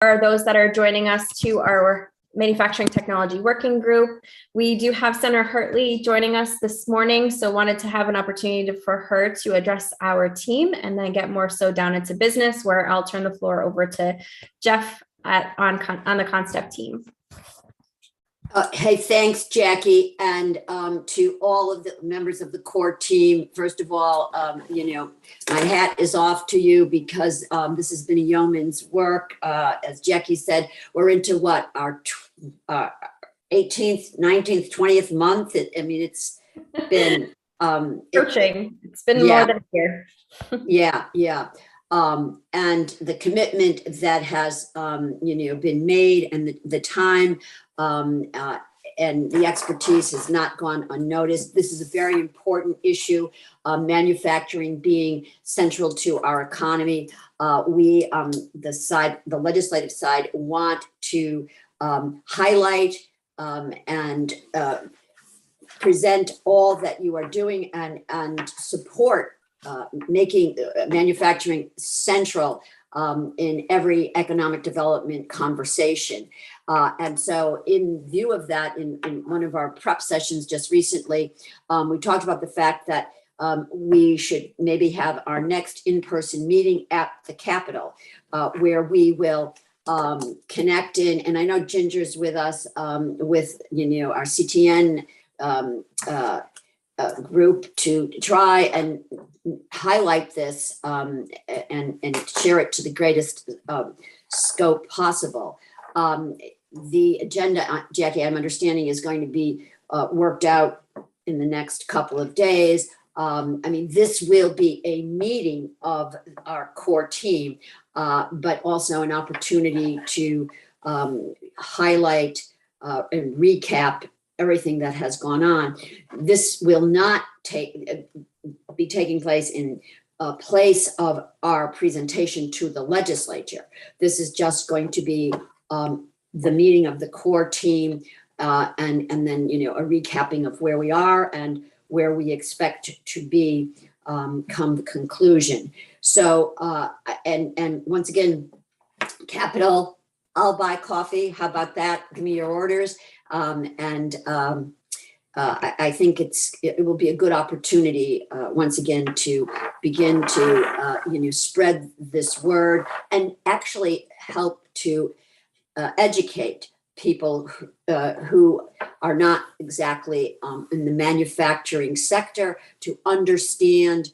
are those that are joining us to our Manufacturing Technology Working Group. We do have Senator Hartley joining us this morning, so wanted to have an opportunity for her to address our team and then get more so down into business, where I'll turn the floor over to Jeff on the Constep team. Hey, thanks, Jackie, and to all of the members of the core team. First of all, my hat is off to you because this has been a yeoman's work. As Jackie said, we're into what, our 18th, 19th, 20th month. It's been approaching. It's been more than a year. Yeah. And the commitment that has been made, and the time and the expertise has not gone unnoticed. This is a very important issue, manufacturing being central to our economy. We, the legislative side, want to highlight and present all that you are doing and support making manufacturing central in every economic development conversation. And so in view of that, in one of our prep sessions just recently, we talked about the fact that we should maybe have our next in-person meeting at the Capitol, where we will connect in, and I know Ginger's with us with, our CTN group to try and highlight this and share it to the greatest scope possible. The agenda, Jackie, I'm understanding, is going to be worked out in the next couple of days. This will be a meeting of our core team, but also an opportunity to highlight and recap everything that has gone on. This will not be taking place in place of our presentation to the legislature. This is just going to be the meeting of the core team, and then a recapping of where we are and where we expect to be come the conclusion. So and once again, Capitol, I'll buy coffee. How about that? Give me your orders. I think it will be a good opportunity once again to begin to spread this word and actually help to educate people who are not exactly in the manufacturing sector to understand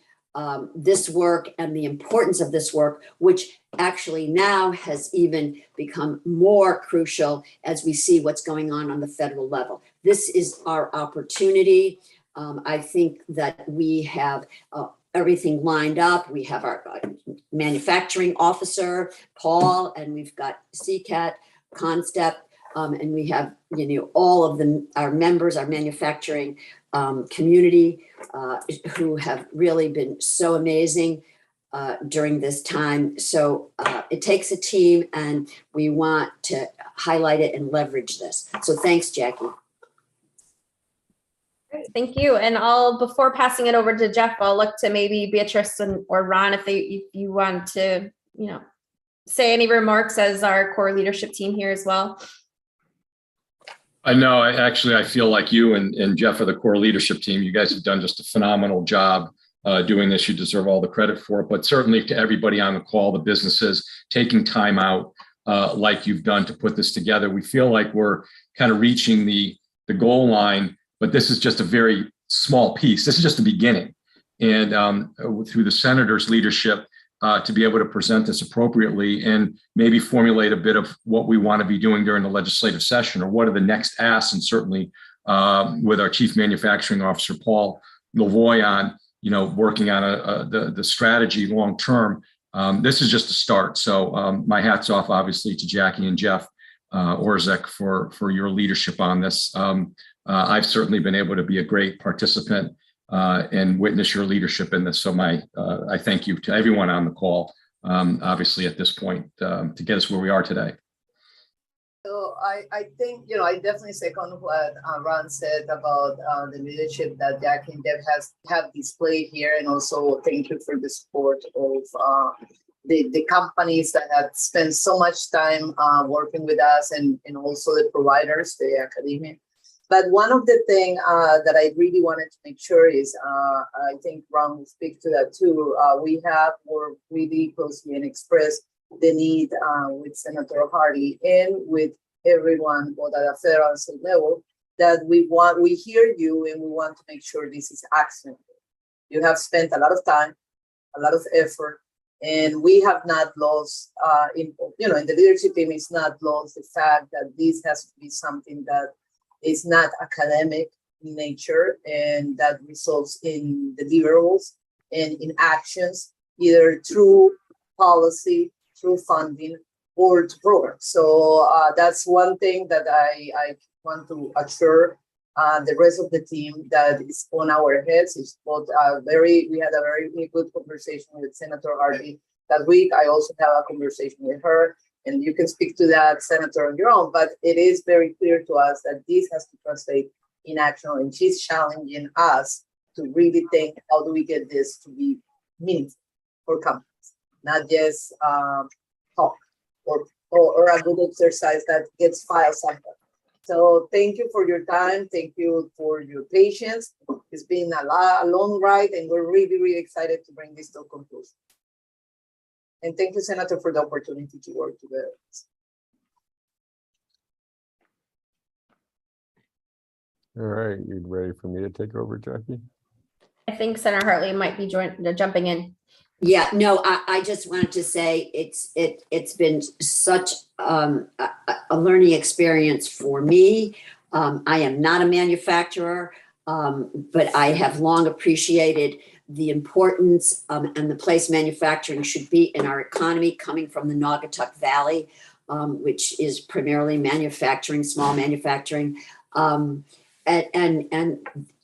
this work and the importance of this work, which actually now has even become more crucial as we see what's going on the federal level. This is our opportunity. I think that we have everything lined up. We have our manufacturing officer, Paul, and we've got CCAT, Constep, and we have all of our members, our manufacturing community, who have really been so amazing during this time. So it takes a team, and we want to highlight it and leverage this. So thanks, Jackie. Great, thank you. And before passing it over to Jeff, I'll look to maybe Beatrice or Ron if you want to, say any remarks as our core leadership team here as well. I know. I feel like you and Jeff are the core leadership team. You guys have done just a phenomenal job doing this. You deserve all the credit for it. But certainly to everybody on the call, the businesses taking time out like you've done to put this together. We feel like we're kind of reaching the goal line, but this is just a very small piece. This is just the beginning. And through the senator's leadership, to be able to present this appropriately and maybe formulate a bit of what we want to be doing during the legislative session, or what are the next asks, and certainly with our Chief Manufacturing Officer, Paul Lavoy, on working on the strategy long term. This is just a start. So my hat's off, obviously, to Jackie and Jeff Orzek for your leadership on this. I've certainly been able to be a great participant and witness your leadership in this. So I thank you to everyone on the call, obviously at this point, to get us where we are today. So I think, I definitely second what Ron said about the leadership that Jackie and Deb have displayed here, and also thank you for the support of the companies that have spent so much time working with us, and also the providers, the academia. But one of the things that I really wanted to make sure is, I think Ron will speak to that too, we have worked really closely and expressed the need with Senator Hartley and with everyone, both at a federal and state level, that we hear you and we want to make sure this is actionable. You have spent a lot of time, a lot of effort, and we have not lost, in the leadership team is not lost the fact that this has to be something that is not academic in nature and that results in deliverables and in actions, either through policy, through funding, or to programs. So that's one thing that I want to assure the rest of the team that is on our heads. Is both we had a very good conversation with Senator Hardy that week. I also have a conversation with her, and you can speak to that, Senator, on your own. But it is very clear to us that this has to translate in action, and she's challenging us to really think, how do we get this to be meaningful for companies, not just talk or a good exercise that gets filed somewhere. So thank you for your time. Thank you for your patience. It's been a long ride, and we're really, really excited to bring this to a conclusion. And thank you, Senator, for the opportunity to work together. All right, you ready for me to take over, Jackie? I think Senator Hartley might be jumping in. Yeah, no, I just wanted to say it's been such a learning experience for me. I am not a manufacturer, but I have long appreciated the importance and the place manufacturing should be in our economy, coming from the Naugatuck Valley, which is primarily manufacturing, small manufacturing, and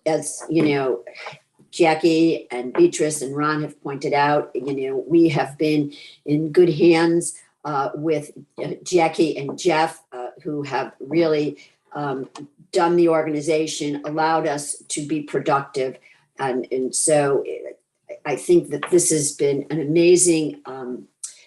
as you know, Jackie and Beatrice and Ron have pointed out, we have been in good hands with Jackie and Jeff, who have really done the organization, allowed us to be productive. And so I think that this has been an amazing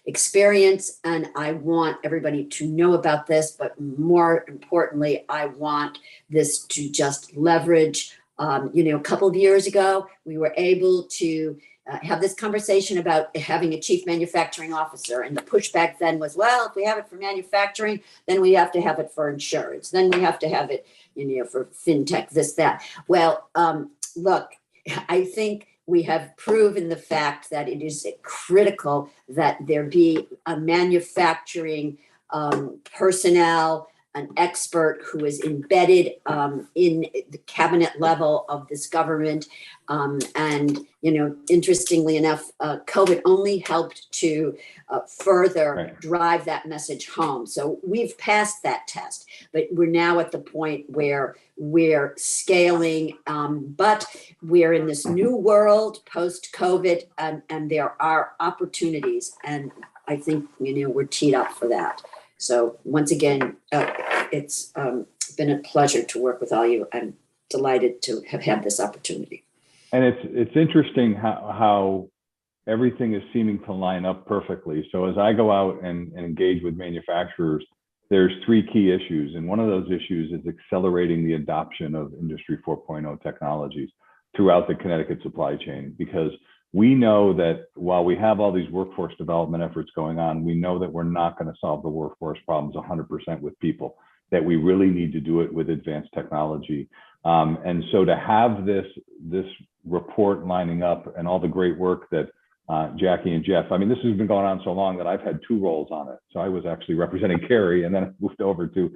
experience, and I want everybody to know about this, but more importantly, I want this to just leverage. A couple of years ago, we were able to have this conversation about having a chief manufacturing officer. And the pushback then was, well, if we have it for manufacturing, then we have to have it for insurance. Then we have to have it, for fintech, this, that. Well, look, I think we have proven the fact that it is critical that there be a manufacturing personnel, an expert who is embedded in the cabinet level of this government. Interestingly enough, COVID only helped to further drive that message home. So we've passed that test, but we're now at the point where we're scaling, but we're in this new world post-COVID, and there are opportunities. And I think, we're teed up for that. So once again, it's been a pleasure to work with all you. I'm delighted to have had this opportunity. And it's interesting how everything is seeming to line up perfectly. So as I go out and engage with manufacturers, there's three key issues. And one of those issues is accelerating the adoption of Industry 4.0 technologies throughout the Connecticut supply chain, because we know that while we have all these workforce development efforts going on, we know that we're not going to solve the workforce problems 100% with people, that we really need to do it with advanced technology. And so to have this report lining up and all the great work that Jackie and Jeff, this has been going on so long that I've had two roles on it. So I was actually representing Carrie, and then I moved over to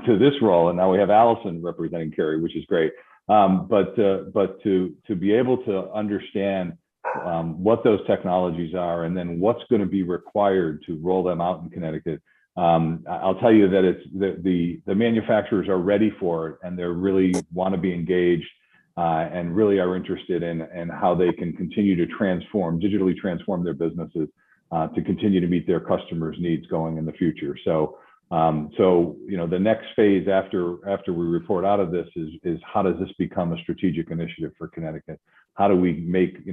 this role, and now we have Allison representing Carrie, which is great. But to be able to understand what those technologies are, and then what's going to be required to roll them out in Connecticut. I'll tell you that it's the manufacturers are ready for it, and they really want to be engaged and really are interested in how they can continue to digitally transform their businesses to continue to meet their customers' needs going in the future. So the next phase after we report out of this is how does this become a strategic initiative for Connecticut? How do we make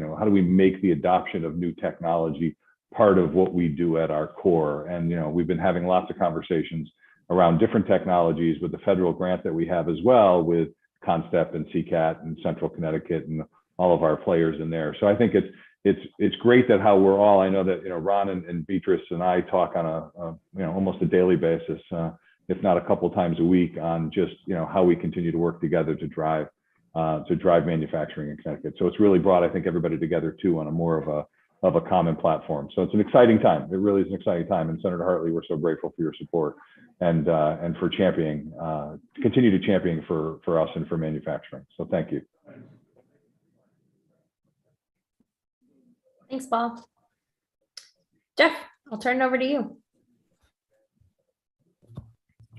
the adoption of new technology part of what we do at our core. And, you know, we've been having lots of conversations around different technologies with the federal grant that we have as well with Constep and CCAT and Central Connecticut and all of our players in there. So I think it's great that how we're all, I know that, you know, Ron and Beatrice and I talk on a you know, almost a daily basis, if not a couple of times a week, on just, you know, how we continue to work together to drive manufacturing in Connecticut. So it's really brought, I think, everybody together too on a more of a common platform. So it's an exciting time. It really is an exciting time. And Senator Hartley, we're so grateful for your support and for championing, continue to champion for us and for manufacturing. So thank you. Thanks, Paul. Jeff, I'll turn it over to you.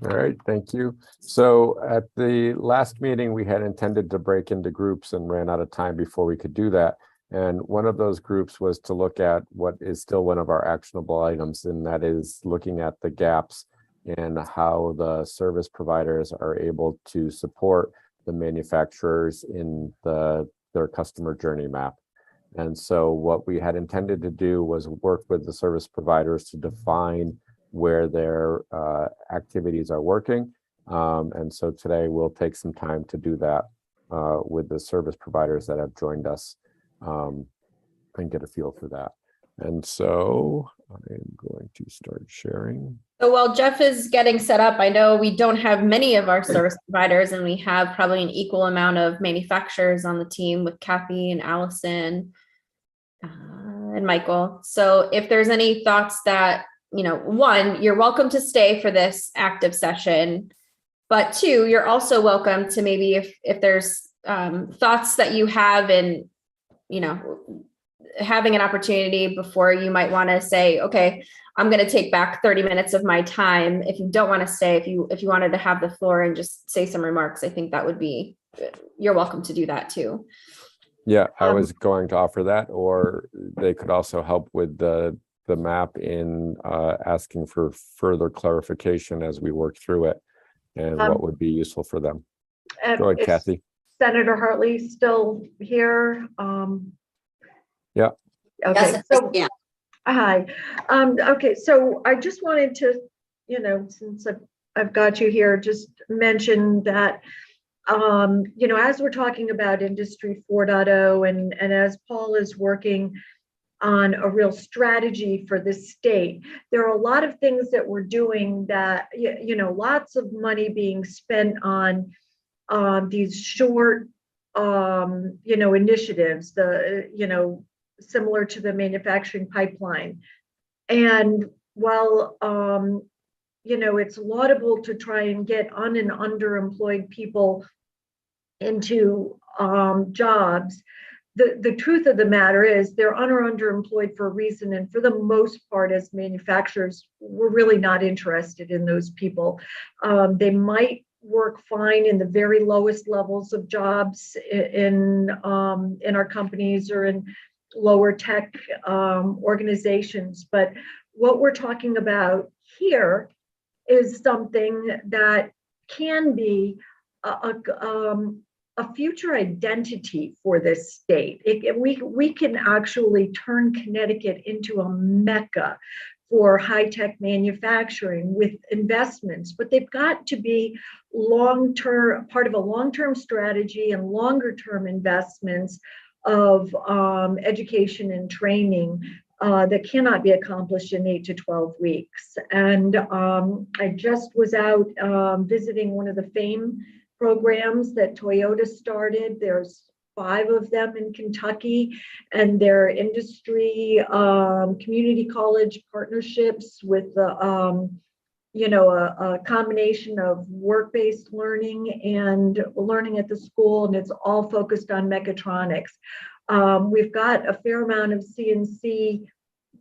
All right, thank you. So at the last meeting, we had intended to break into groups and ran out of time before we could do that. And one of those groups was to look at what is still one of our actionable items, and that is looking at the gaps in how the service providers are able to support the manufacturers in their customer journey map. And so what we had intended to do was work with the service providers to define where their activities are working. And so today we'll take some time to do that with the service providers that have joined us and get a feel for that. And so I'm going to start sharing. So while Jeff is getting set up, I know we don't have many of our service providers, and we have probably an equal amount of manufacturers on the team with Kathy and Allison and Michael. So if there's any thoughts that, you know, one, you're welcome to stay for this active session, but two, you're also welcome to maybe if there's thoughts that you have in, you know, having an opportunity before, you might want to say, okay, I'm going to take back 30 minutes of my time. If you don't want to stay, if you wanted to have the floor and just say some remarks, I think that would be, you're welcome to do that too. Yeah, I was going to offer that, or they could also help with the map in asking for further clarification as we work through it and what would be useful for them. Go ahead, Kathy. Senator Hartley still here? Yeah. Okay. Yes, So, yeah. hi. Okay. So I just wanted to, you know, since I've got you here, just mention that, you know, as we're talking about Industry 4.0 and as Paul is working on a real strategy for the state, there are a lot of things that we're doing that, you know, lots of money being spent on these short, you know, initiatives, you know, similar to the manufacturing pipeline. And while, you know, it's laudable to try and get un and underemployed people into jobs, the truth of the matter is they're un or underemployed for a reason. And for the most part, as manufacturers, we're really not interested in those people. They might work fine in the very lowest levels of jobs in our companies or in lower tech organizations. But what we're talking about here is something that can be a future identity for this state. We can actually turn Connecticut into a mecca for high-tech manufacturing with investments, but they've got to be long-term, part of a long-term strategy and longer-term investments of education and training that cannot be accomplished in 8 to 12 weeks. And I just was out visiting one of the FAME programs that Toyota started. There's 5 of them in Kentucky, and they're industry community college partnerships with you know, a combination of work-based learning and learning at the school, and it's all focused on mechatronics. We've got a fair amount of CNC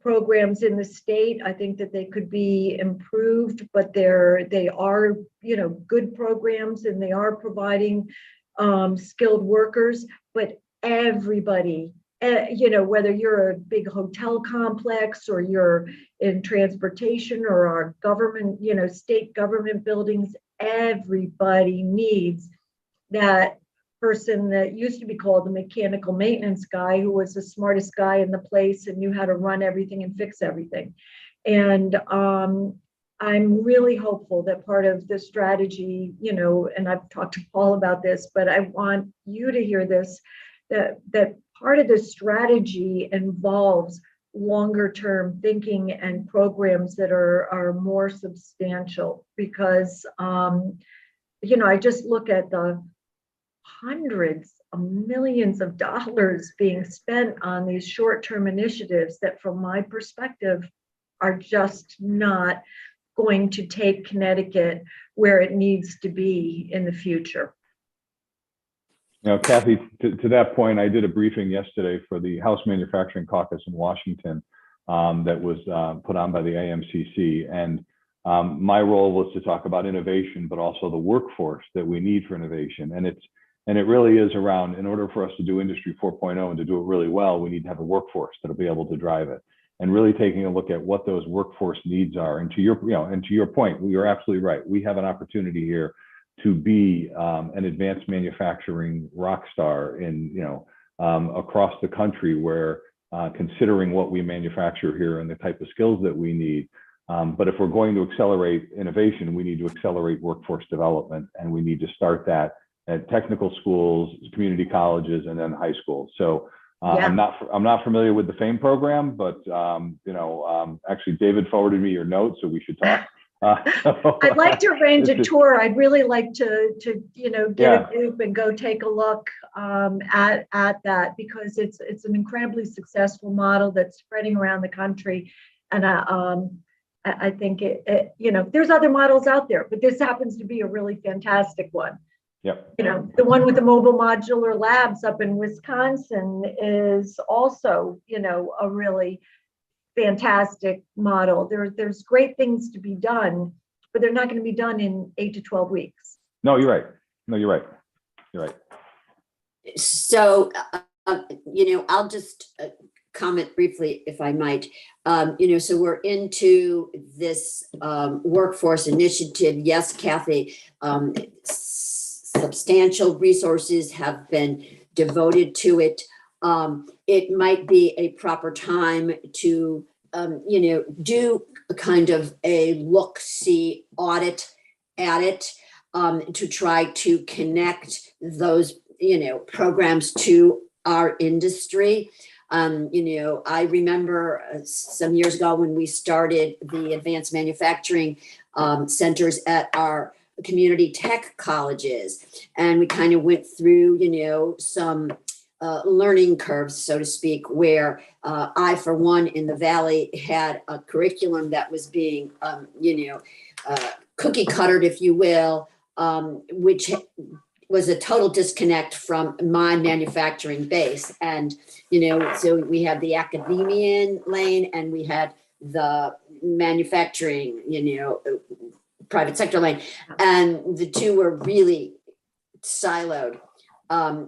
programs in the state. I think that they could be improved, but they are, you know, good programs, and they are providing skilled workers. But everybody, you know, whether you're a big hotel complex or you're in transportation or our government, you know, state government buildings, everybody needs that person that used to be called the mechanical maintenance guy, who was the smartest guy in the place and knew how to run everything and fix everything. And I'm really hopeful that part of the strategy, and I've talked to Paul about this, but I want you to hear this, that part of the strategy involves longer term thinking and programs that are more substantial, because I just look at the hundreds of millions of dollars being spent on these short-term initiatives that, from my perspective, are just not going to take Connecticut where it needs to be in the future. Kathy, to that point, I did a briefing yesterday for the House Manufacturing Caucus in Washington that was put on by the AMCC. And my role was to talk about innovation, but also the workforce that we need for innovation. And it really is around, in order for us to do Industry 4.0 and to do it really well, we need to have a workforce that'll be able to drive it. And really taking a look at what those workforce needs are. And to your point, you're absolutely right. We have an opportunity here to be an advanced manufacturing rock star across the country, where considering what we manufacture here and the type of skills that we need. But if we're going to accelerate innovation, we need to accelerate workforce development, and we need to start that at technical schools, community colleges, and then high schools. So I'm not familiar with the FAME program, but actually David forwarded me your notes, so we should talk. I'd like to arrange a tour. I'd really like to get a group and go take a look at that, because it's an incredibly successful model that's spreading around the country. And I think there's other models out there, but this happens to be a really fantastic one. Yep. The one with the mobile modular labs up in Wisconsin is also, a really fantastic model. There's great things to be done, but they're not going to be done in 8 to 12 weeks. No, you're right. You're right. So, I'll just comment briefly, if I might. So we're into this workforce initiative. Yes, Kathy, substantial resources have been devoted to it. It might be a proper time to, do a kind of a look-see audit at it, to try to connect those, programs to our industry. I remember some years ago when we started the advanced manufacturing centers at our community tech colleges, and we kind of went through, some learning curves, so to speak, where I4.1 in the Valley had a curriculum that was being, cookie cuttered, if you will, which was a total disconnect from my manufacturing base. And, so we had the academia lane and we had the manufacturing, private sector lane, and the two were really siloed.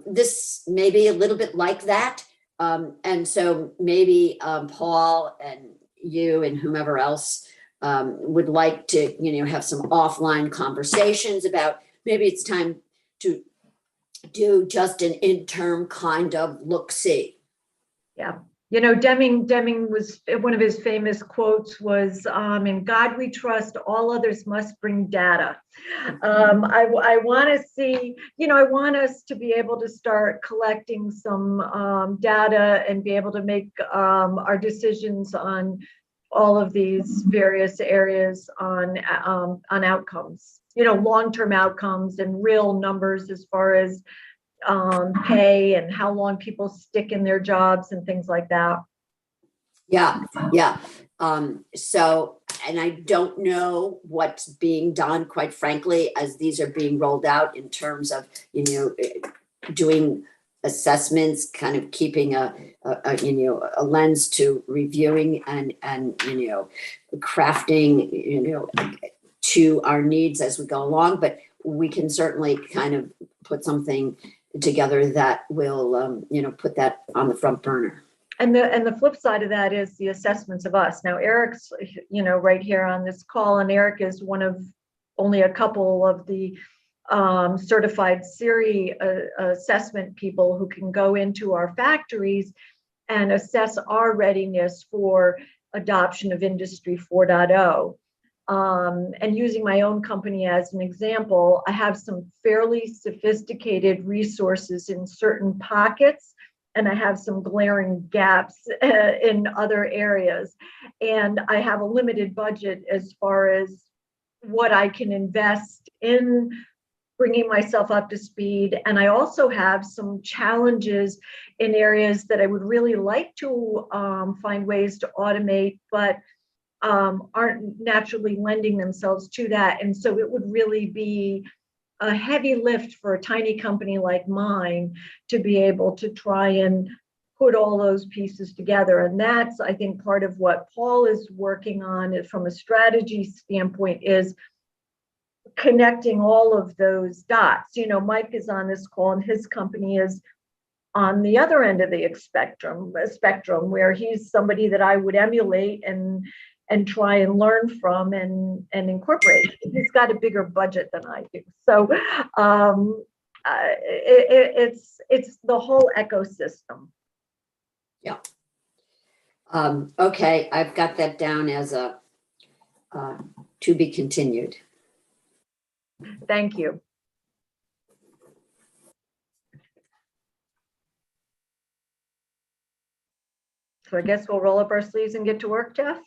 This may be a little bit like that. And so maybe Paul and you and whomever else would like to, have some offline conversations about maybe it's time to do just an interim kind of look-see. Yeah. Deming was, one of his famous quotes was, "In God we trust, all others must bring data." I want to see, I want us to be able to start collecting some data and be able to make our decisions on all of these various areas on outcomes, long-term outcomes and real numbers as far as pay and how long people stick in their jobs and things like that. Yeah. So, and I don't know what's being done, quite frankly, as these are being rolled out in terms of, doing assessments, kind of keeping a lens to reviewing and crafting, to our needs as we go along. But we can certainly kind of put something together that will, put that on the front burner. And the flip side of that is the assessments of us. Now, Eric's, right here on this call, and Eric is one of only a couple of the certified Siri assessment people who can go into our factories and assess our readiness for adoption of Industry 4.0. And using my own company as an example, I have some fairly sophisticated resources in certain pockets, and I have some glaring gaps in other areas. And I have a limited budget as far as what I can invest in bringing myself up to speed. And I also have some challenges in areas that I would really like to find ways to automate, but aren't naturally lending themselves to that. And so it would really be a heavy lift for a tiny company like mine to be able to try and put all those pieces together. And that's, I think, part of what Paul is working on from a strategy standpoint, is connecting all of those dots. You know, Mike is on this call and his company is on the other end of the spectrum where he's somebody that I would emulate and try and learn from and incorporate. He's got a bigger budget than I do. So it's the whole ecosystem. Yeah. Okay, I've got that down as a to be continued. Thank you. So I guess we'll roll up our sleeves and get to work, Jeff.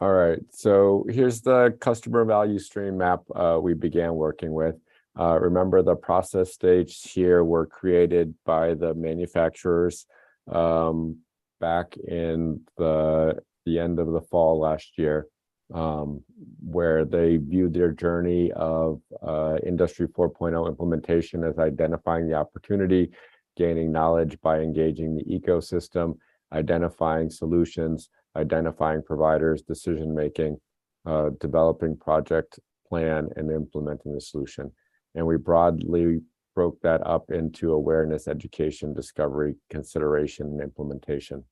All right, so here's the customer value stream map we began working with. Remember, the process stage here were created by the manufacturers back in the end of the fall last year, where they viewed their journey of Industry 4.0 implementation as identifying the opportunity, gaining knowledge by engaging the ecosystem, identifying solutions, identifying providers, decision-making, developing project plan, and implementing the solution. And we broadly broke that up into awareness, education, discovery, consideration, and implementation.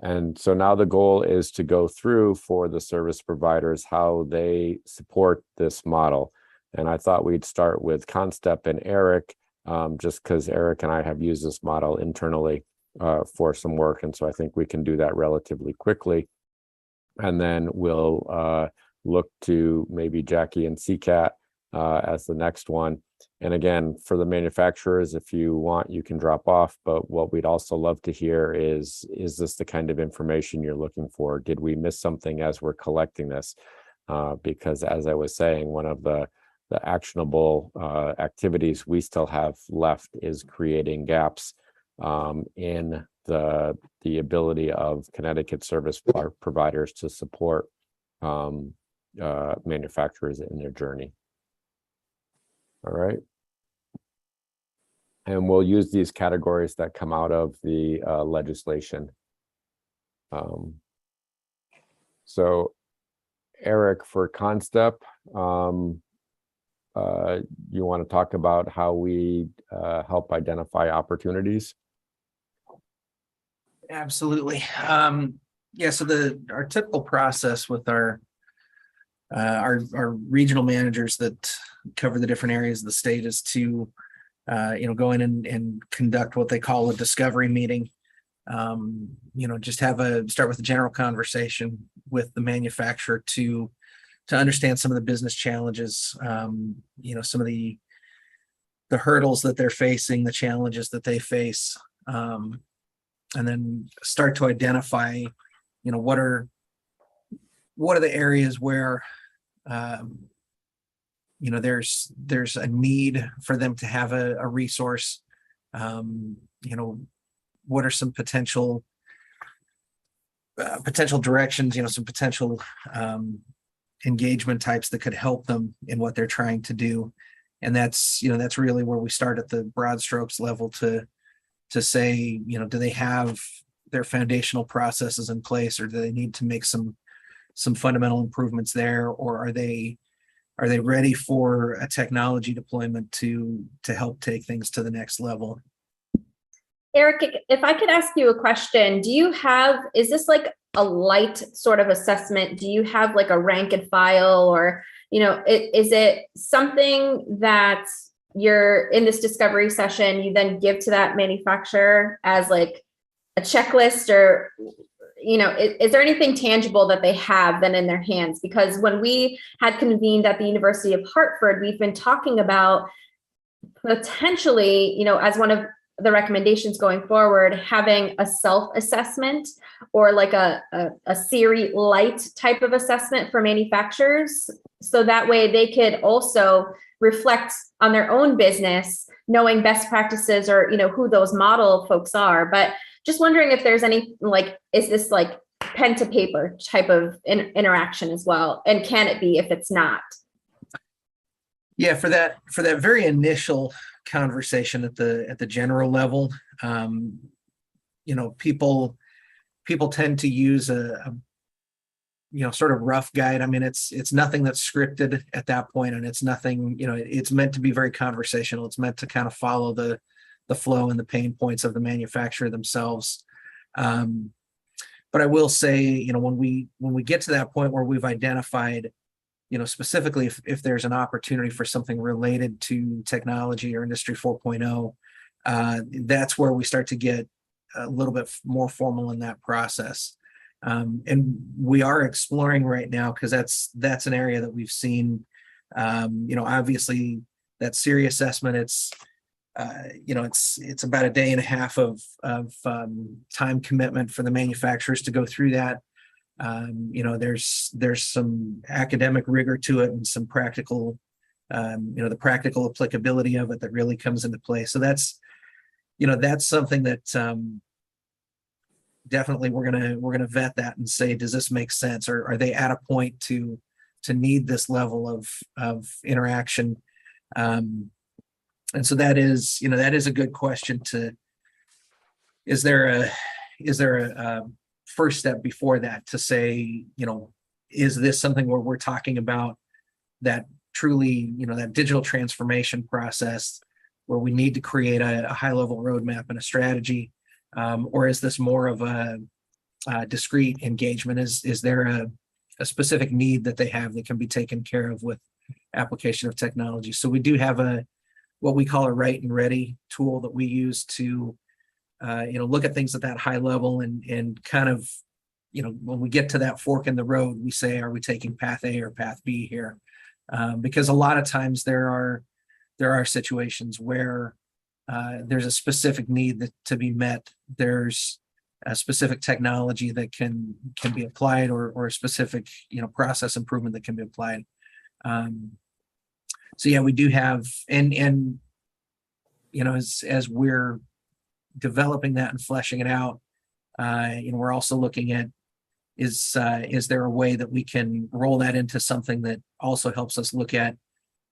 And so now the goal is to go through for the service providers how they support this model. And I thought we'd start with Constep and Eric, just because Eric and I have used this model internally for some work. And so I think we can do that relatively quickly. And then we'll look to maybe Jackie and CCAT as the next one. And again, for the manufacturers, if you want, you can drop off. But what we'd also love to hear is this the kind of information you're looking for? Did we miss something as we're collecting this? Because as I was saying, one of the actionable activities we still have left is creating gaps in the ability of Connecticut service providers to support manufacturers in their journey. All right. And we'll use these categories that come out of the legislation. So Eric, for Constep, you want to talk about how we help identify opportunities? Absolutely. Yeah, so our typical process with our regional managers that cover the different areas of the state is to go in and conduct what they call a discovery meeting. Just start with a general conversation with the manufacturer to understand some of the business challenges, some of the hurdles that they're facing, the challenges that they face, and then start to identify, what are the areas where there's a need for them to have a resource. What are some potential directions, some potential engagement types that could help them in what they're trying to do. And that's really where we start at the broad strokes level to say, do they have their foundational processes in place, or do they need to make some fundamental improvements there, or are they ready for a technology deployment to help take things to the next level? Eric, if I could ask you a question, is this like a light sort of assessment, do you have like a rank and file, or, is it something that you're in this discovery session, you then give to that manufacturer as like a checklist, or, is there anything tangible that they have then in their hands? Because when we had convened at the University of Hartford, we've been talking about potentially, as one of the recommendations going forward, having a self-assessment or like a Siri light type of assessment for manufacturers. So that way they could also reflect on their own business, knowing best practices or, who those model folks are. But just wondering if there's any, like, is this like pen to paper type of interaction as well? And can it be if it's not? Yeah, for that very initial conversation at the general level, people tend to use a sort of rough guide. I mean, it's nothing that's scripted at that point, and it's nothing, it's meant to be very conversational. It's meant to kind of follow the flow and the pain points of the manufacturer themselves. But I will say, when we get to that point where we've identified, specifically if there's an opportunity for something related to technology or Industry 4.0, that's where we start to get a little bit more formal in that process. And we are exploring right now, because that's an area that we've seen, obviously that Siri assessment, it's about a day and a half of time commitment for the manufacturers to go through that. There's some academic rigor to it and some practical, the practical applicability of it that really comes into play. So that's something that definitely we're gonna vet that and say, does this make sense, or are they at a point to need this level of interaction? And so that is a good question. Is there a first step before that to say, is this something where we're talking about that truly, that digital transformation process where we need to create a high level roadmap and a strategy, or is this more of a discrete engagement? Is there a specific need that they have that can be taken care of with application of technology? So we do have what we call a Right and Ready tool that we use to look at things at that high level and kind of, when we get to that fork in the road, we say, are we taking path A or path B here? Because a lot of times there are situations where there's a specific need to be met. There's a specific technology that can be applied, or a specific, process improvement that can be applied. So yeah, we do have, and as we're developing that and fleshing it out, we're also looking at, is there a way that we can roll that into something that also helps us look at,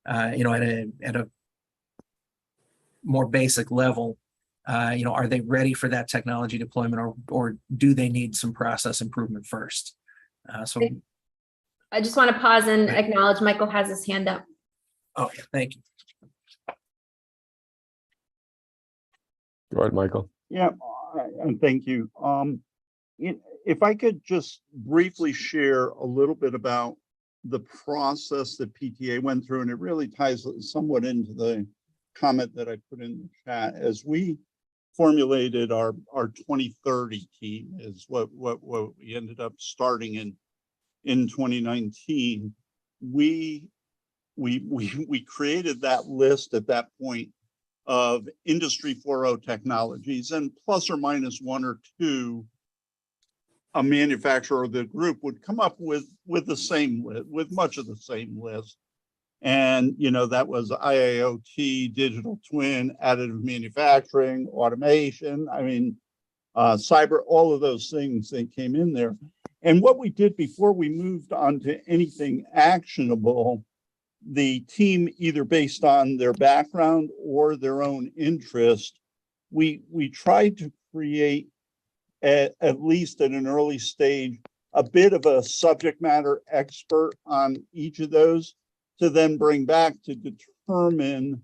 at a more basic level, are they ready for that technology deployment, or do they need some process improvement first? So I just want to pause and acknowledge Michael has his hand up. Oh, yeah, thank you. Go ahead, Michael. Yeah, and thank you. If I could just briefly share a little bit about the process that PTA went through, and it really ties somewhat into the comment that I put in the chat. As we formulated our 2030 team, is what we ended up starting in 2019. We created that list at that point of Industry 4.0 technologies, and plus or minus one or two, a manufacturer or the group would come up with the same list, with much of the same list. And that was IIoT, digital twin, additive manufacturing, automation. I mean, cyber, all of those things that came in there. And what we did before we moved on to anything actionable, the team, either based on their background or their own interest, we tried to create, at least at an early stage, a bit of a subject matter expert on each of those, to then bring back to determine,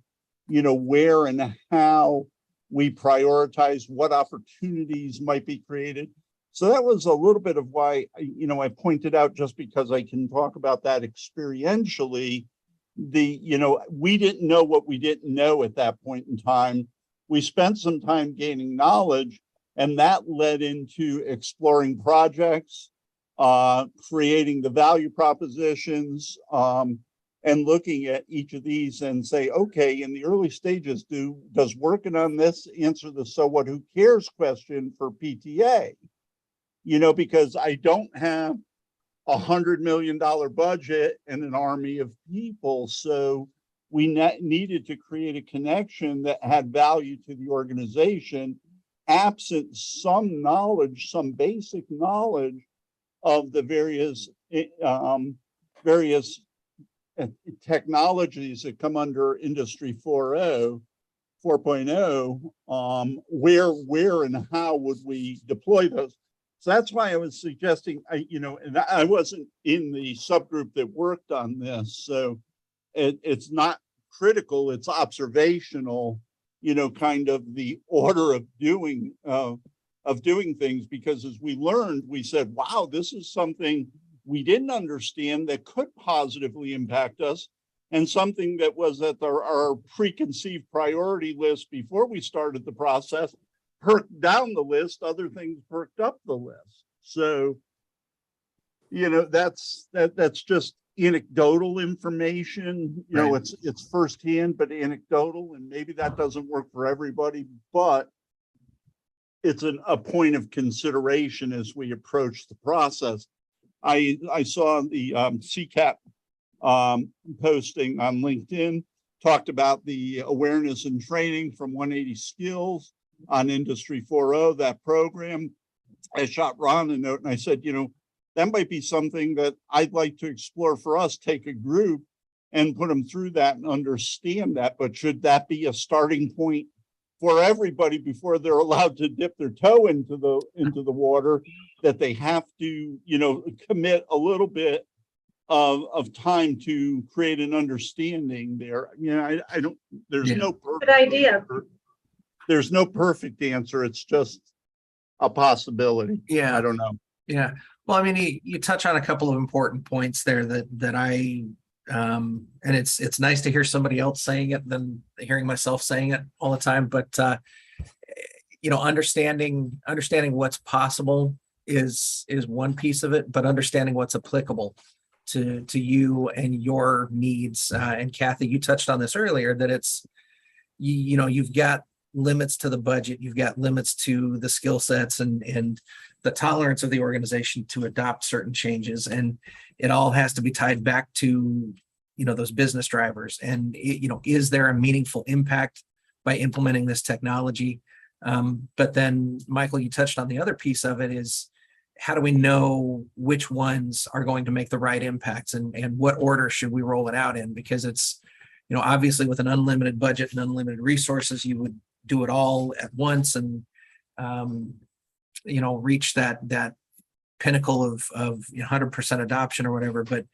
where and how we prioritize, what opportunities might be created. So that was a little bit of why, I pointed out, just because I can talk about that experientially, we didn't know what we didn't know at that point in time. We spent some time gaining knowledge, and that led into exploring projects, creating the value propositions, and looking at each of these and say, okay, in the early stages, does working on this answer the so what, who cares question for PTA? Because I don't have $100 million budget and an army of people. So we needed to create a connection that had value to the organization, absent some knowledge, some basic knowledge of the various technologies that come under Industry 4.0, where and how would we deploy those? So that's why I was suggesting, and I wasn't in the subgroup that worked on this, so it's not critical, it's observational, kind of the order of doing things, because as we learned, we said, wow, this is something we didn't understand that could positively impact us, and something that was at our preconceived priority list before we started the process perked down the list, other things perked up the list. So, that's just anecdotal information. Right. It's firsthand, but anecdotal, and maybe that doesn't work for everybody, but it's a point of consideration as we approach the process. I saw the CCAP posting on LinkedIn, talked about the awareness and training from 180 Skills on Industry 4.0, that program. I shot Ron a note and I said, that might be something that I'd like to explore for us, take a group and put them through that and understand that. But should that be a starting point for everybody before they're allowed to dip their toe into the water, that they have to, commit a little bit of time to create an understanding there? I don't, there's no perfect Good idea. answer. There's no perfect answer. It's just a possibility. Yeah. I don't know. Yeah. Well, I mean, you touch on a couple of important points there that I, and it's nice to hear somebody else saying it than hearing myself saying it all the time. But, understanding what's possible is one piece of it, but understanding what's applicable to you and your needs. And Kathy, you touched on this earlier, that it's, you've got limits to the budget, you've got limits to the skill sets and the tolerance of the organization to adopt certain changes, and it all has to be tied back to those business drivers. And is there a meaningful impact by implementing this technology? But then, Michael, you touched on the other piece of it, is how do we know which ones are going to make the right impacts, and what order should we roll it out in? Because it's, obviously with an unlimited budget and unlimited resources, you would do it all at once and, reach that pinnacle of 100% adoption or whatever. But,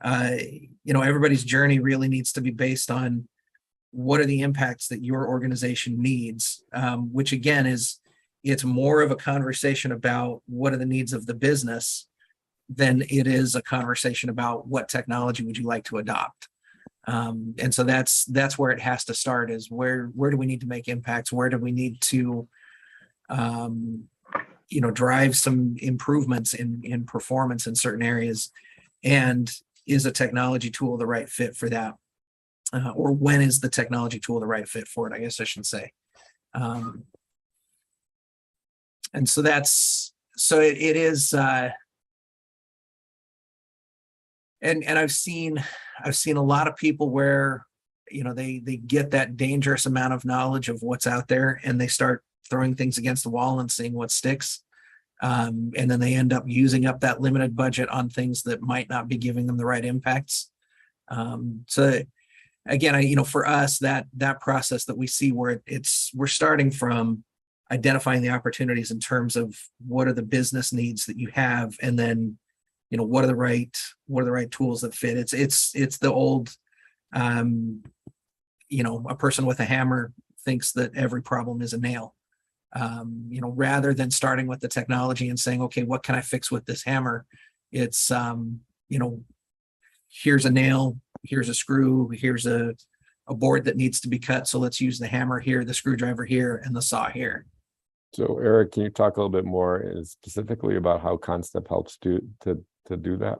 everybody's journey really needs to be based on what are the impacts that your organization needs, which again it's more of a conversation about what are the needs of the business than it is a conversation about what technology would you like to adopt. And so that's where it has to start, is where do we need to make impacts? Where do we need to, drive some improvements in performance in certain areas? And is a technology tool the right fit for that? Or when is the technology tool the right fit for it? I guess I should say. And so it is, and I've seen a lot of people where, they get that dangerous amount of knowledge of what's out there, and they start throwing things against the wall and seeing what sticks. And then they end up using up that limited budget on things that might not be giving them the right impacts. So again, for us, that process that we see where we're starting from identifying the opportunities in terms of what are the business needs that you have, and then, what are the right tools that fit. It's the old, a person with a hammer thinks that every problem is a nail. rather than starting with the technology and saying, okay, what can I fix with this hammer? It's, here's a nail, here's a screw, here's a board that needs to be cut. So let's use the hammer here, the screwdriver here, and the saw here. So Eric, can you talk a little bit more specifically about how Concept helps to do that?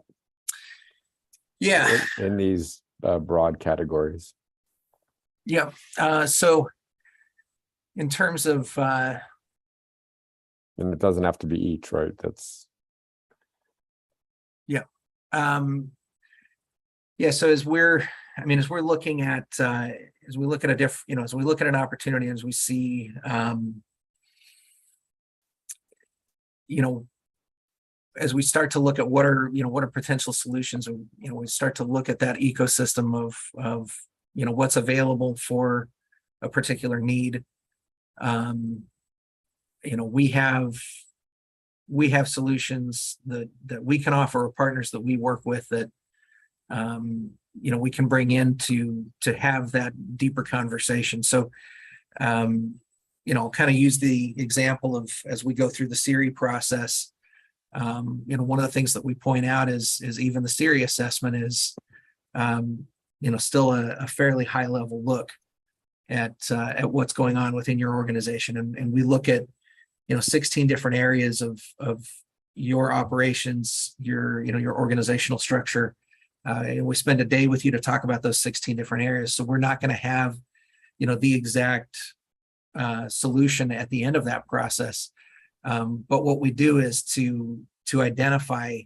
Yeah. In these broad categories. Yeah. So in terms of and it doesn't have to be each, right? That's so as we're looking at as we look at as we look at an opportunity, as we see as we start to look at what are potential solutions, we start to look at that ecosystem of what's available for a particular need. We have solutions that we can offer, or partners that we work with that we can bring in to have that deeper conversation. So kind of use the example of, as we go through the Siri process, one of the things that we point out is even the Siri assessment is still a fairly high level look at what's going on within your organization, and we look at 16 different areas of your operations, your organizational structure, and we spend a day with you to talk about those 16 different areas. So we're not going to have the exact solution at the end of that process, but what we do is to identify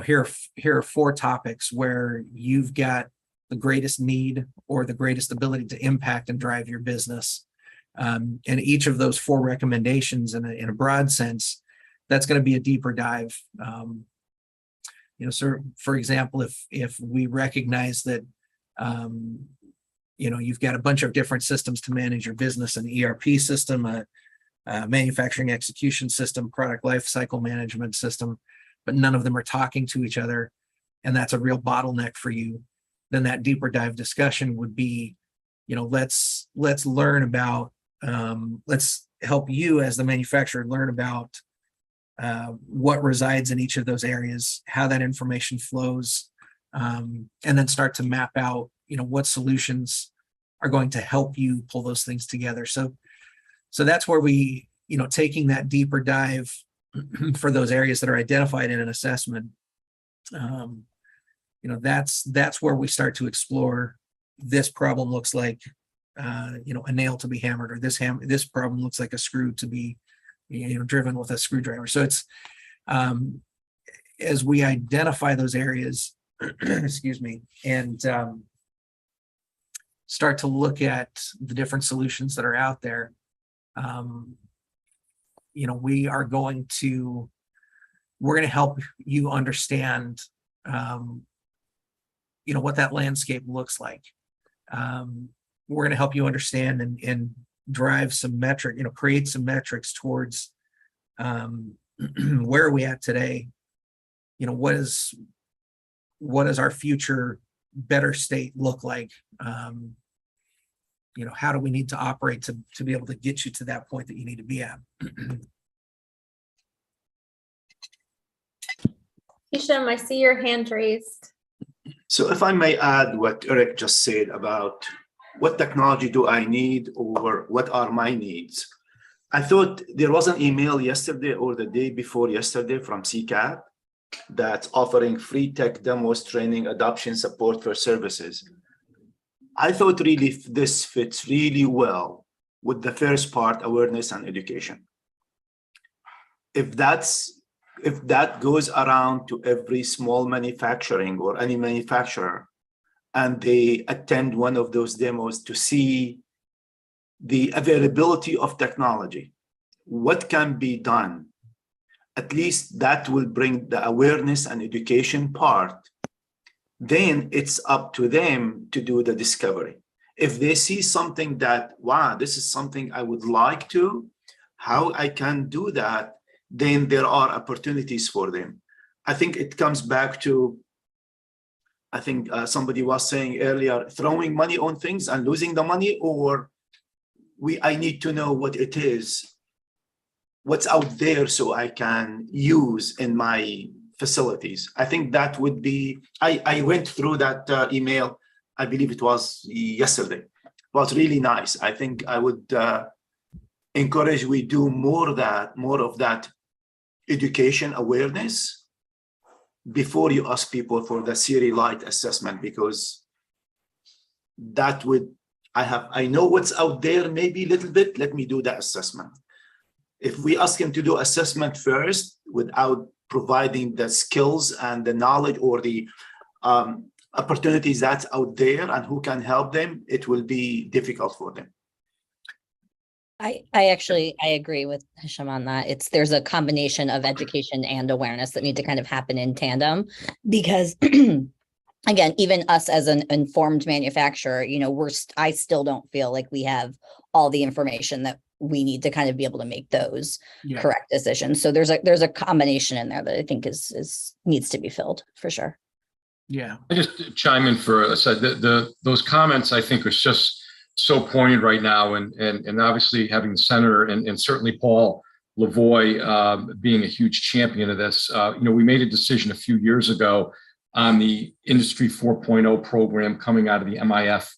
here are 4 topics where you've got the greatest need or the greatest ability to impact and drive your business. And each of those 4 recommendations in a broad sense, that's going to be a deeper dive. So for example, if we recognize that, you've got a bunch of different systems to manage your business, an ERP system, a manufacturing execution system, product lifecycle management system, but none of them are talking to each other, and that's a real bottleneck for you, then that deeper dive discussion would be, let's learn about, let's help you as the manufacturer learn about what resides in each of those areas, how that information flows, and then start to map out, what solutions are going to help you pull those things together. So that's where we, taking that deeper dive for those areas that are identified in an assessment, that's where we start to explore, this problem looks like, a nail to be hammered, or this problem looks like a screw to be, driven with a screwdriver. So it's, as we identify those areas, excuse me, and start to look at the different solutions that are out there, we're going to help you understand, what that landscape looks like. We're going to help you understand and drive some create some metrics towards where are we at today? What does our future better state look like? How do we need to operate to be able to get you to that point that you need to be at? Hisham, I see your hand raised. So if I may add what Eric just said about what technology do I need or what are my needs? I thought there was an email yesterday or the day before yesterday from CCAP that's offering free tech demos, training, adoption, support for services. I thought really this fits really well with the first part, awareness and education. If that goes around to every small manufacturing or any manufacturer, and they attend one of those demos to see the availability of technology, what can be done, at least that will bring the awareness and education part. Then it's up to them to do the discovery. If they see something that, wow, this is something I would like to, how I can do that, then there are opportunities for them. I think it comes back to, somebody was saying earlier, throwing money on things and losing the money, or I need to know what it is what's out there so I can use in my facilities. I think that would be, I went through that email, I believe it was yesterday. It was really nice. I think I would encourage we do more of that education awareness before you ask people for the Siri Light assessment, because that would, I know what's out there maybe a little bit, let me do the assessment. If we ask him to do assessment first without providing the skills and the knowledge or the opportunities that's out there and who can help them, it will be difficult for them. I agree with Hisham on that. There's a combination of education and awareness that need to kind of happen in tandem, because again, even us as an informed manufacturer, I still don't feel like we have all the information that we need to kind of be able to make those correct decisions. So there's a combination in there that I think needs to be filled for sure. Yeah. I just chime in for a second. Those comments I think are just so poignant right now, and obviously having the senator and certainly Paul Lavoie being a huge champion of this. We made a decision a few years ago on the Industry 4.0 program coming out of the MIF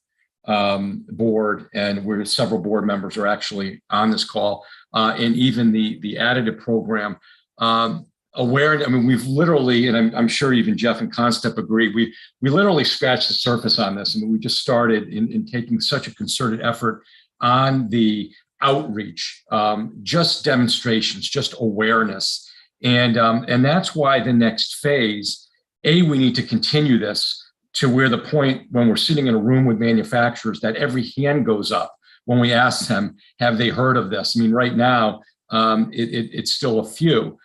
board, and where several board members are actually on this call, and even the additive program. Awareness. I mean, we've literally, and I'm sure even Jeff and Constep agree, we literally scratched the surface on this. I mean, we just started in taking such a concerted effort on the outreach, just demonstrations, just awareness, and that's why the next phase, we need to continue this to where the point when we're sitting in a room with manufacturers that every hand goes up when we ask them, have they heard of this? I mean, right now it's still a few.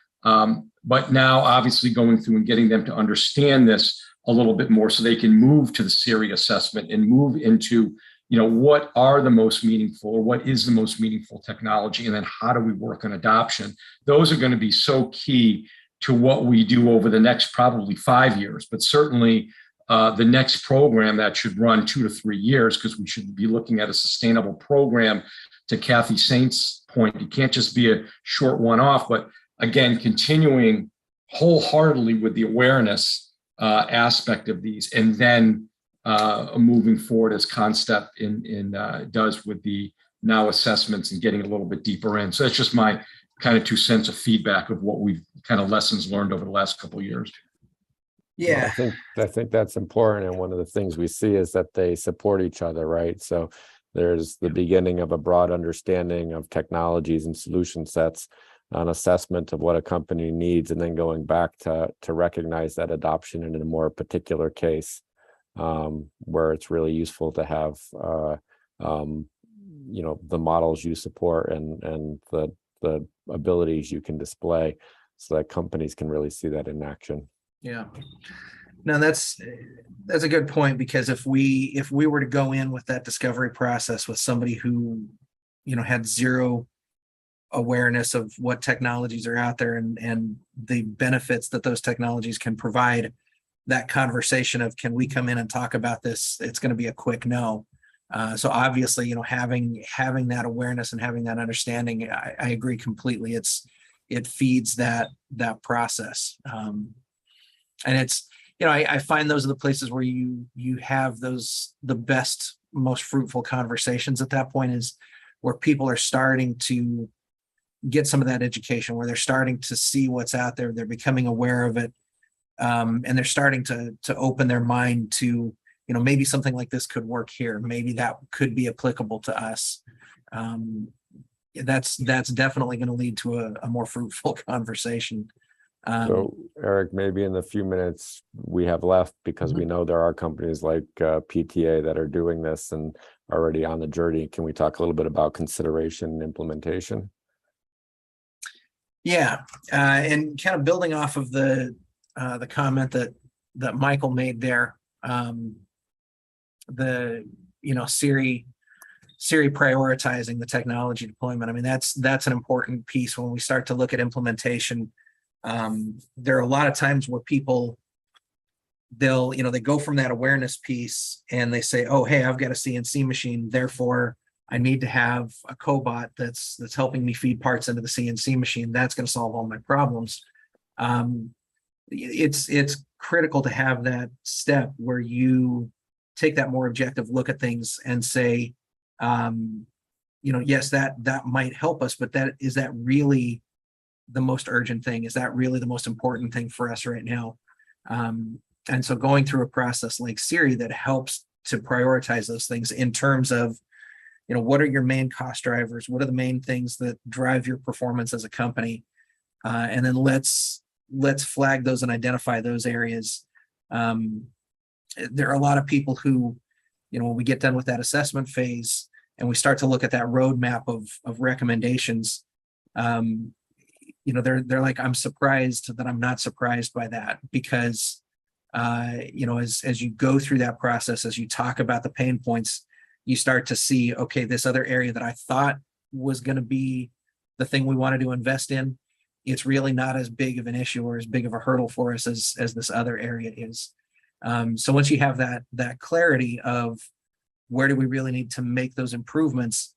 But now obviously going through and getting them to understand this a little bit more so they can move to the Siri assessment and move into, what are the most meaningful, or what is the most meaningful technology, and then how do we work on adoption? Those are going to be so key to what we do over the next probably 5 years, but certainly the next program that should run 2 to 3 years, because we should be looking at a sustainable program. To Kathy Saint's point, it can't just be a short one-off, but again, continuing wholeheartedly with the awareness aspect of these, and then moving forward as Constep does with the now assessments and getting a little bit deeper in. So that's just my kind of 2 cents of feedback of what we've kind of lessons learned over the last couple of years. Yeah. Well, I think that's important. And one of the things we see is that they support each other, right? So there's the beginning of a broad understanding of technologies and solution sets, an assessment of what a company needs, and then going back to recognize that adoption in a more particular case, where it's really useful to have the models you support and the abilities you can display, so that companies can really see that in action. Yeah. No, that's a good point, because if we were to go in with that discovery process with somebody who, had zero awareness of what technologies are out there and the benefits that those technologies can provide, that conversation of, can we come in and talk about this? It's going to be a quick no. So obviously, having that awareness and having that understanding, I agree completely. It feeds that process. And it's, I find those are the places where you have the best, most fruitful conversations at that point, is where people are starting to get some of that education, where they're starting to see what's out there, they're becoming aware of it, and they're starting to open their mind to, maybe something like this could work here, maybe that could be applicable to us. That's definitely going to lead to a more fruitful conversation. So Eric, maybe in the few minutes we have left, because we know there are companies like PTA that are doing this and already on the journey, can we talk a little bit about consideration and implementation? Yeah, and kind of building off of the comment that Michael made there, Siri prioritizing the technology deployment. I mean, that's an important piece when we start to look at implementation. There are a lot of times where people, they go from that awareness piece and they say, oh, hey, I've got a CNC machine, therefore I need to have a cobot that's helping me feed parts into the CNC machine. That's going to solve all my problems. It's critical to have that step where you take that more objective look at things and say, yes, that might help us, but is that really the most urgent thing? Is that really the most important thing for us right now? And so going through a process like Siri that helps to prioritize those things in terms of, what are your main cost drivers? What are the main things that drive your performance as a company? And then let's flag those and identify those areas. There are a lot of people who, when we get done with that assessment phase and we start to look at that roadmap of recommendations, they're like, I'm surprised that I'm not surprised by that, because as you go through that process, as you talk about the pain points, you start to see, okay, this other area that I thought was going to be the thing we wanted to invest in, it's really not as big of an issue or as big of a hurdle for us as this other area is. So once you have that clarity of where do we really need to make those improvements,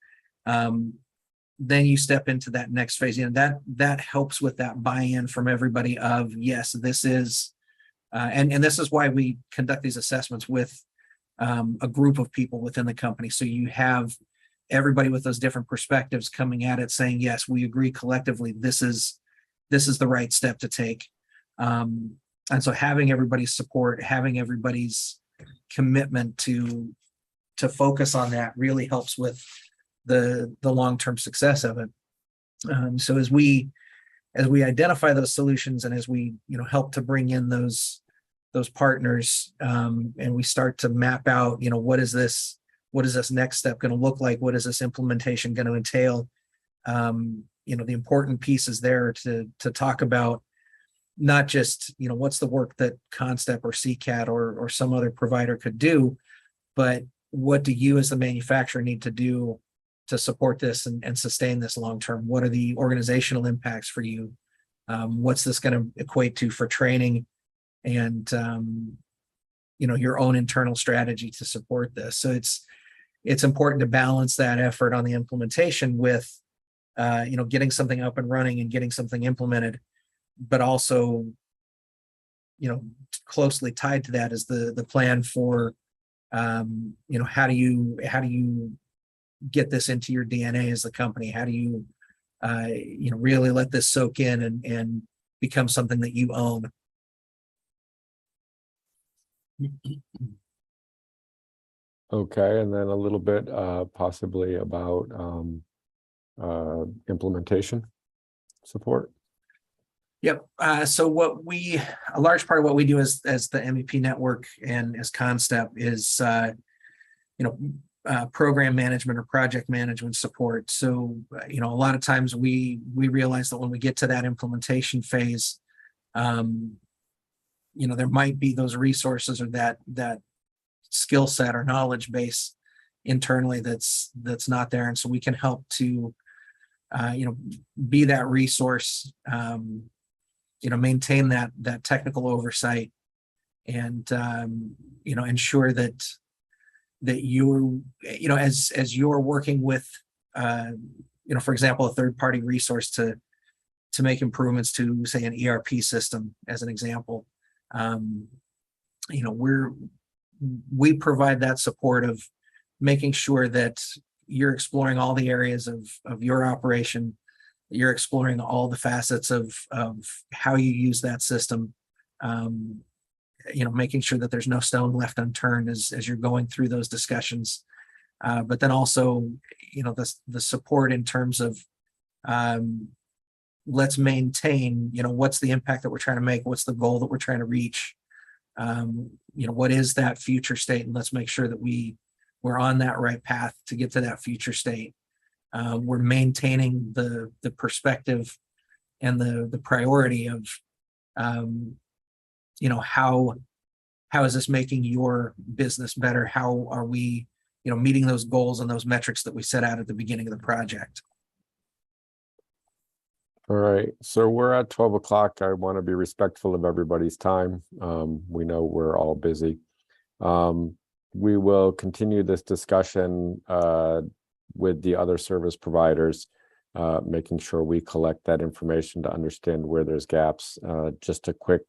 then you step into that next phase. That helps with that buy-in from everybody of, yes, this is, and this is why we conduct these assessments with a group of people within the company. So you have everybody with those different perspectives coming at it saying, yes, we agree collectively, this is the right step to take. And so having everybody's support, having everybody's commitment to focus on that really helps with the long-term success of it. So as we identify those solutions and as we help to bring in those partners, and we start to map out what is this next step going to look like, what is this implementation going to entail, the important pieces there to talk about, not just what's the work that Constep or CCAT or some other provider could do, but what do you as the manufacturer need to do to support this and sustain this long term? What are the organizational impacts for you? What's this going to equate to for training and your own internal strategy to support this? So it's important to balance that effort on the implementation with getting something up and running and getting something implemented, but also closely tied to that is the plan for how do you get this into your DNA as a company? How do you really let this soak in and become something that you own? Okay, and then a little bit possibly about implementation support. Yep. So a large part of what we do as the MEP network and as Constep is, program management or project management support. So, a lot of times we realize that when we get to that implementation phase, there might be those resources or that skill set or knowledge base internally that's not there. And so we can help to, be that resource, maintain that technical oversight and, ensure that you, as you're working with, for example, a third-party resource to make improvements to, say, an ERP system, as an example, we provide that support of making sure that you're exploring all the areas of your operation, you're exploring all the facets of how you use that system, making sure that there's no stone left unturned as you're going through those discussions. But then also, the support in terms of let's maintain, what's the impact that we're trying to make? What's the goal that we're trying to reach? What is that future state? And let's make sure that we're on that right path to get to that future state. We're maintaining the perspective and the priority of, how is this making your business better? How are we, meeting those goals and those metrics that we set out at the beginning of the project? All right, so we're at 12 o'clock. I want to be respectful of everybody's time. We know we're all busy. We will continue this discussion with the other service providers, making sure we collect that information to understand where there's gaps. Just a quick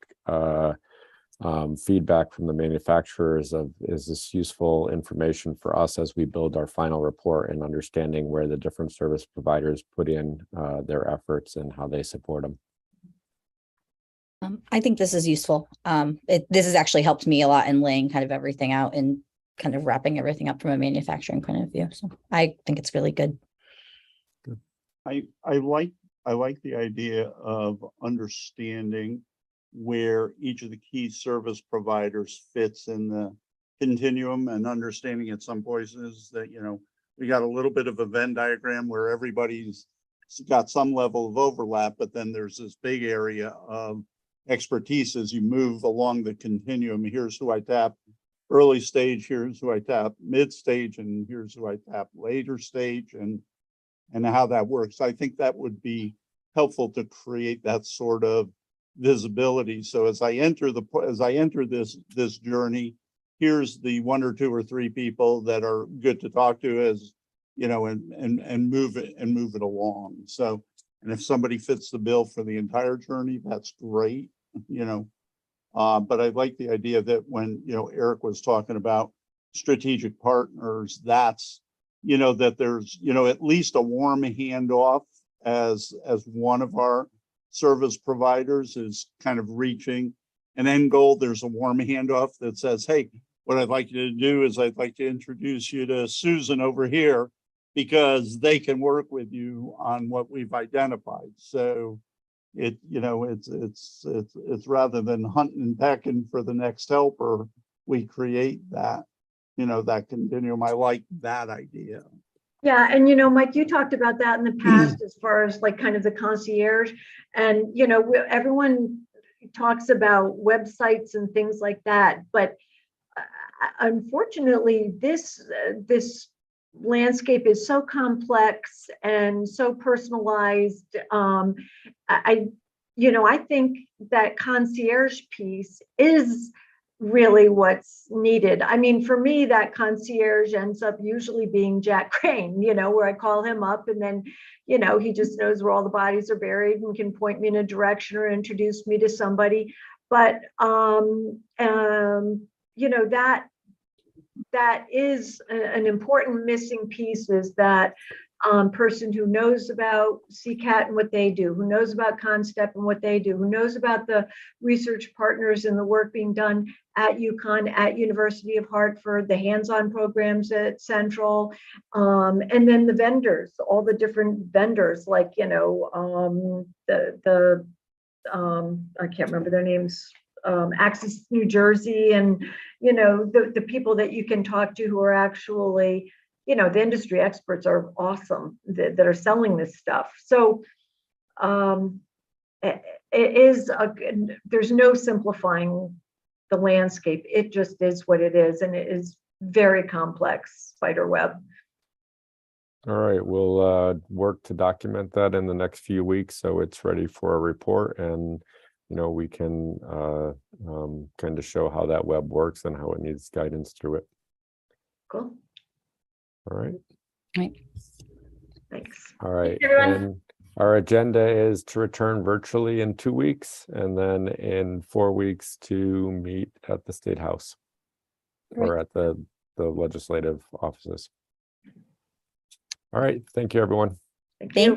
feedback from the manufacturers of, is this useful information for us as we build our final report and understanding where the different service providers put in their efforts and how they support them. I think this is useful. This has actually helped me a lot in laying kind of everything out and kind of wrapping everything up from a manufacturing point of view. So I think it's really good. I like the idea of understanding where each of the key service providers fits in the continuum, and understanding at some places that, you know, we got a little bit of a Venn diagram where everybody's got some level of overlap, but then there's this big area of expertise as you move along the continuum. Here's who I tap early stage, here's who I tap mid stage, and here's who I tap later stage, and how that works. I think that would be helpful to create that sort of visibility. So as I enter this journey, here's the 1 or 2 or 3 people that are good to talk to, as you know, and move it along. So, and if somebody fits the bill for the entire journey, that's great, you know. But I like the idea that when, you know, Eric was talking about strategic partners, that's, you know, that there's, you know, at least a warm handoff as one of our service providers is kind of reaching an end goal. There's a warm handoff that says, hey, what I'd like you to do is I'd like to introduce you to Susan over here, because they can work with you on what we've identified. So it, you know, it's rather than hunting and pecking for the next helper, we create that, you know, that continuum. I like that idea. Yeah, and you know, Mike, you talked about that in the past as far as like kind of the concierge, and you know, everyone talks about websites and things like that, but unfortunately, this landscape is so complex and so personalized. I think that concierge piece is really what's needed. I mean, for me, that concierge ends up usually being Jack Crane, you know, where I call him up and then, you know, he just knows where all the bodies are buried and can point me in a direction or introduce me to somebody. But, you know, that is an important missing piece, is that person who knows about CCAT and what they do, who knows about ConStep and what they do, who knows about the research partners and the work being done at UConn, at University of Hartford, the hands-on programs at Central, and then the vendors, all the different vendors, like, you know, I can't remember their names, Access New Jersey, and, you know, the people that you can talk to who are actually, you know, the industry experts are awesome that are selling this stuff. So it is, there's no simplifying the landscape. It just is what it is. And it is very complex spider web. All right, we'll work to document that in the next few weeks so it's ready for a report, and you know, we can kind of show how that web works and how it needs guidance through it. Cool. All right. Right. Thanks. All right. Thanks, everyone. And our agenda is to return virtually in 2 weeks, and then in 4 weeks to meet at the State House or at the legislative offices. All right. Thank you, everyone. Thank you.